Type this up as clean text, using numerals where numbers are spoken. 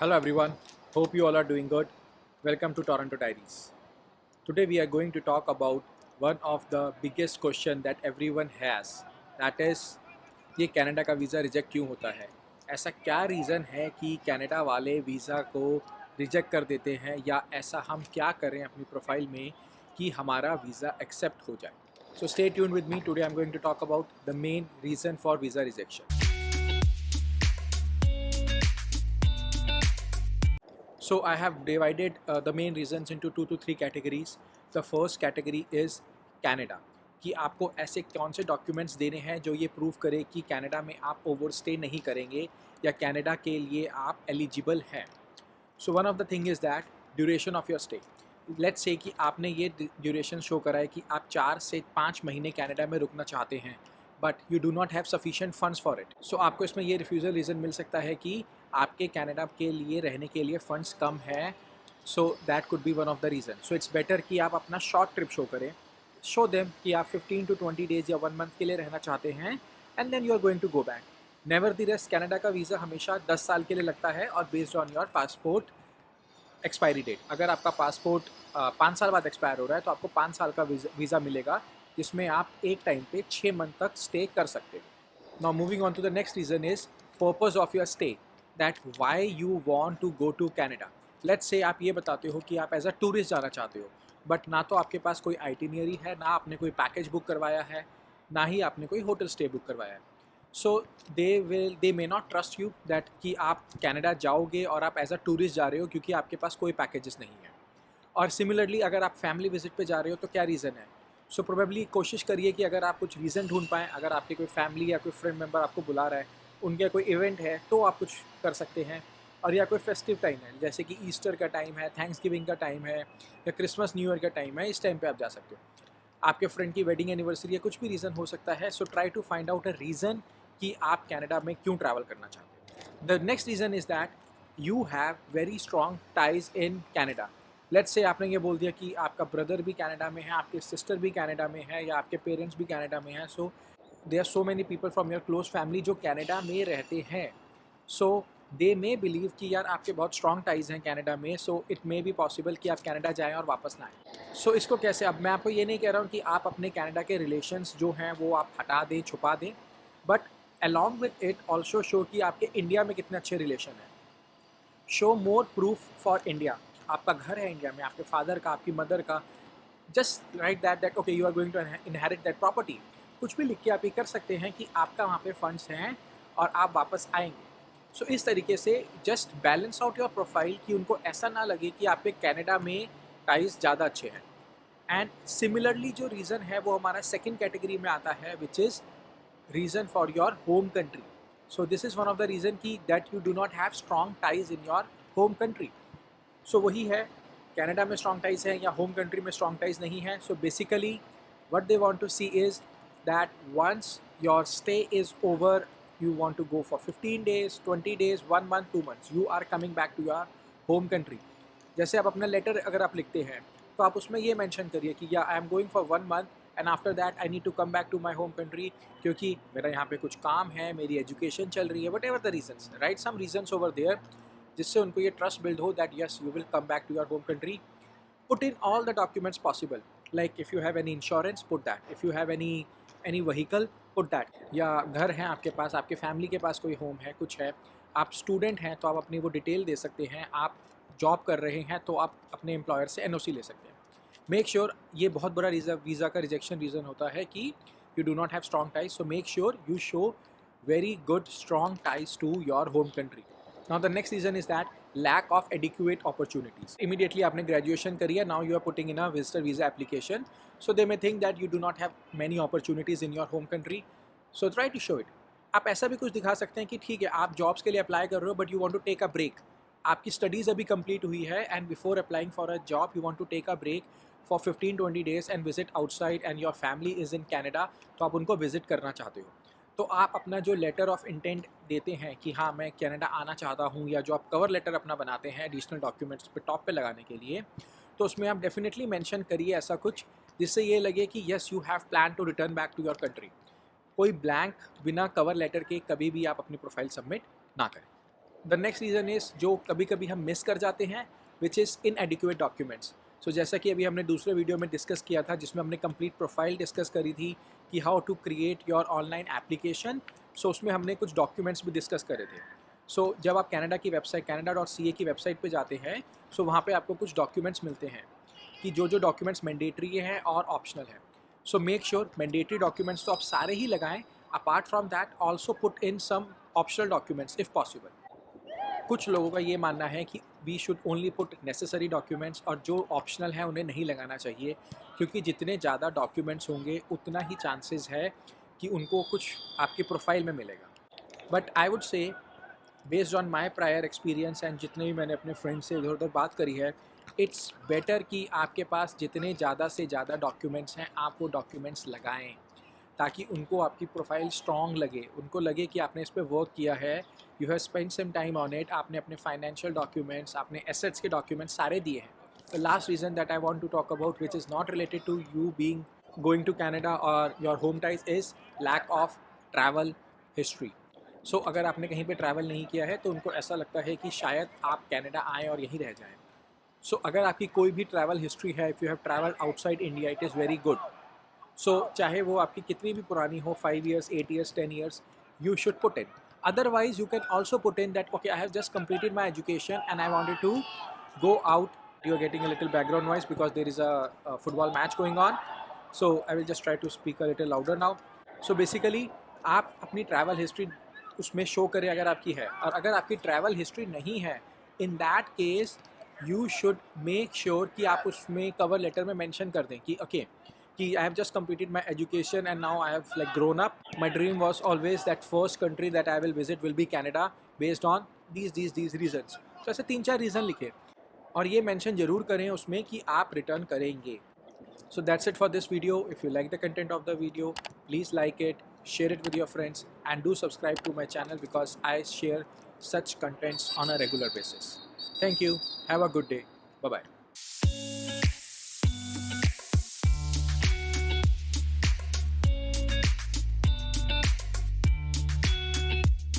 Hello everyone, hope you all are doing good. Welcome to Toronto Diaries. Today we are going to talk about one of the biggest question that everyone has, that is ये Canada का visa reject क्यों होता है? ऐसा क्या reason है कि Canada वाले वीज़ा को रिजेक्ट कर देते हैं या ऐसा हम क्या करें अपनी प्रोफाइल में कि हमारा वीज़ा एक्सेप्ट हो जाए? So stay tuned with me. Today I'm going to talk about the main reason for visa rejection. So I have divided the main reasons into 2 to 3 categories. The first category is Canada. कि आपको ऐसे कौन से documents देने हैं जो ये prove करे कि कनाडा में आप ओवरस्टे नहीं करेंगे या कनाडा के लिए आप एलिजिबल हैं. So one of the thing is that duration of your stay. Let's say कि आपने ये ड्यूरेशन शो करा है कि आप 4 से 5 महीने कनाडा में रुकना चाहते हैं, but you do not have sufficient funds for it. So आपको इसमें ये रिफ्यूज़ल रीज़न मिल सकता है कि आपके कनाडा के लिए रहने के लिए फ़ंड्स कम है. So that could be one of the reason. So it's better कि आप अपना शॉर्ट ट्रिप शो करें, शो देम कि आप 15 to 20 डेज़ या 1 मंथ के लिए रहना चाहते हैं and then you are going to go back. Never the rest Canada का वीज़ा हमेशा 10 साल के लिए लगता है और based on your passport expiry date. अगर आपका पासपोर्ट 5 साल बाद एक्सपायर हो रहा है तो आपको 5 साल का वीज़ा मिलेगा जिसमें आप एक टाइम पे 6 मंथ तक स्टे कर सकते हो. Now moving on to the next reason is purpose of your stay, that why you want to go to Canada. Let's say आप ये बताते हो कि आप एज अ टूरिस्ट जाना चाहते हो, बट ना तो आपके पास कोई आइटिनरी है, ना आपने कोई पैकेज बुक करवाया है, ना ही आपने कोई होटल स्टे बुक करवाया है. So they may not trust you that कि आप कनाडा जाओगे और आप एज अ टूरिस्ट जा रहे हो क्योंकि आपके पास कोई पैकेजेस नहीं है. और सिमिलरली अगर आप फैमिली विजिट पे जा रहे हो तो क्या रीज़न है. सो प्रोबेबली कोशिश करिए कि अगर आप कुछ रीज़न ढूंढ पाएँ. अगर आपके कोई फैमिली या कोई फ्रेंड मेम्बर आपको बुला रहा है, उनका कोई इवेंट है तो आप कुछ कर सकते हैं. और या कोई फेस्टिव टाइम है जैसे कि ईस्टर का टाइम है, थैंक्सगिविंग का टाइम है या क्रिसमस न्यू ईयर का टाइम है, इस टाइम पे आप जा सकते हो. आपके फ्रेंड की वेडिंग एनिवर्सरी या कुछ भी रीज़न हो सकता है. So try to find out a reason कि आप कनाडा में क्यों ट्रैवल करना चाहते हो. The next reason is that you have very strong ties in Canada. Let's say आपने ये बोल दिया कि आपका ब्रदर भी कनाडा में है, आपके सिस्टर भी कनाडा में है या आपके पेरेंट्स भी कनाडा में हैं. So there are so many people from your close family जो कनाडा में रहते हैं. सो दे मे बिलीव कि यार आपके बहुत स्ट्रॉन्ग टाइज हैं कनाडा में, so it may be possible कि आप कनाडा जाएं और वापस ना आएँ. सो इसको कैसे, अब मैं आपको ये नहीं कह रहा हूँ कि आप अपने कनाडा के रिलेशंस जो हैं वो आप हटा दें, छुपा दें, but along with it also show कि आपके इंडिया में कितने अच्छे रिलेशन हैं. Show more proof for India. आपका घर है इंडिया में, आपके फादर का, आपकी मदर का. Just write that okay you are going to inherit that property. कुछ भी लिख के आप ये कर सकते हैं कि आपका वहाँ पे फंड्स हैं और आप वापस आएंगे. सो इस तरीके से just balance out your profile कि उनको ऐसा ना लगे कि आपके कनाडा में टाइज ज़्यादा अच्छे हैं. एंड सिमिलरली जो रीज़न है वो हमारा सेकेंड कैटेगरी में आता है, which is reason for your home country. So this is one of the reason की that you do not have strong ties in your home country. So वही है, कनाडा में स्ट्रॉन्ग टाइज हैं या home country में strong ties नहीं है. So basically what they want to see is that once your stay is over, you want to go for 15 days, 20 days, 1 month, 2 months, you are coming back to your home country. जैसे आप अपना letter अगर आप लिखते हैं तो आप उसमें ये मेंशन करिए कि या I am going for 1 month and after that I need to come back to my home country क्योंकि मेरा यहाँ पे कुछ काम है, मेरी एजुकेशन चल रही है, whatever the reasons. Write some reasons over there जिससे उनको ये ट्रस्ट बिल्ड हो that yes you will come back to your home country. Put in all the documents possible, like if you have any insurance, put that. If you have any vehicle, put that. या घर हैं आपके पास, आपके family के पास कोई home है, कुछ है, आप स्टूडेंट हैं तो आप अपनी वो डिटेल दे सकते हैं. आप जॉब कर रहे हैं तो आप अपने एम्प्लॉयर से एनओसी ले सकते हैं. मेक श्योर ये बहुत बड़ा वीज़ा का रिजेक्शन रीज़न होता है कि you do not have strong ties. So make sure you show very good strong ties to your home country. Now the next reason is that lack of adequate opportunities. Immediately आपने graduation करी है, now you are putting in a visitor visa application. So they may think that you do not have many opportunities in your home country. So try to show it. आप ऐसा भी कुछ दिखा सकते हैं कि ठीक है आप जॉब्स के लिए अप्लाई कर रहे हो but you want to take a break. आपकी स्टडीज़ अभी कंप्लीट हुई है and before applying for a job you want to take a break for 15-20 days and visit outside and your family is in Canada. तो आप उनको visit करना चाहते हो तो आप अपना जो लेटर ऑफ इंटेंट देते हैं कि हाँ मैं कनाडा आना चाहता हूँ, या जो आप कवर लेटर अपना बनाते हैं एडिशनल डॉक्यूमेंट्स पे टॉप पे लगाने के लिए, तो उसमें आप डेफिनेटली मेंशन करिए ऐसा कुछ जिससे ये लगे कि yes you have plan to return back to your country. कोई ब्लैंक बिना कवर लेटर के कभी भी आप अपनी प्रोफाइल सबमिट ना करें. द नेक्स्ट रीज़न इज़ जो कभी कभी हम मिस कर जाते हैं, विच इज़ इनएडिक्वेट डॉक्यूमेंट्स। सो जैसा कि अभी हमने दूसरे वीडियो में डिस्कस किया था जिसमें हमने कंप्लीट प्रोफाइल डिस्कस करी थी कि how to create your online application. So उसमें हमने कुछ डॉक्यूमेंट्स भी डिस्कस करे थे। सो जब आप कनाडा की वेबसाइट canada.ca की वेबसाइट पे जाते हैं, सो वहाँ पे आपको कुछ डॉक्यूमेंट्स मिलते हैं कि जो जो डॉक्यूमेंट्स मैंडेटरी हैं और ऑप्शनल हैं। So make sure mandatory documents तो आप सारे ही लगाएं, apart from that also put in some optional documents if possible. कुछ लोगों का ये मानना है कि we should only put necessary documents और जो ऑप्शनल हैं उन्हें नहीं लगाना चाहिए, क्योंकि जितने ज़्यादा डॉक्यूमेंट्स होंगे उतना ही चांसेस है कि उनको कुछ आपकी प्रोफाइल में मिलेगा। But I would say based on my prior experience and जितने भी मैंने अपने फ्रेंड्स से इधर उधर बात करी है, इट्स बेटर कि आपके पास जितने ज़्यादा से ज़्यादा डॉक्यूमेंट्स हैं आप वो डॉक्यूमेंट्स लगाएं, ताकि उनको आपकी प्रोफाइल स्ट्रॉन्ग लगे, उनको लगे कि आपने इस पर वर्क किया है, you have spend some time on it, आपने अपने फाइनेंशियल डॉक्यूमेंट्स, आपने एसेट्स के डॉक्यूमेंट्स सारे दिए हैं। The last reason that I want to talk about which is not related to you being going to Canada और your home ties is lack of travel history. So अगर आपने कहीं पे ट्रैवल नहीं किया है तो उनको ऐसा लगता है कि शायद आप कनाडा आएँ और यहीं रह जाएँ। सो अगर आपकी कोई भी ट्रैवल हिस्ट्री है, if you have travel outside India, it is very good. So चाहे वो आपकी कितनी भी पुरानी हो, 5 years, 8 years, 10 years, you should put in. Otherwise, you can also put in that, okay, I have just completed my education and I wanted to go out. You're getting a little background noise because there is a football match going on. So I will just try to speak a little louder now. So basically, आप अपनी travel history उसमें show करें अगर आपकी है, और अगर आपकी ट्रैवल हिस्ट्री नहीं है, in that case you should make sure कि आप उसमें कवर लेटर में मेंशन कर दें कि ओके, कि I have just completed my education and now I have like grown up. My dream was always that first country that I will visit will be Canada based on these reasons. तो ऐसे 3-4 reason लिखे और ये mention ज़रूर करें उसमें कि आप रिटर्न करेंगे. So that's it for this video. If you like the content of the video, please like it, share it with your friends and do subscribe to my channel because I share such contents on a regular basis. Thank you. Have a good day. Bye-bye.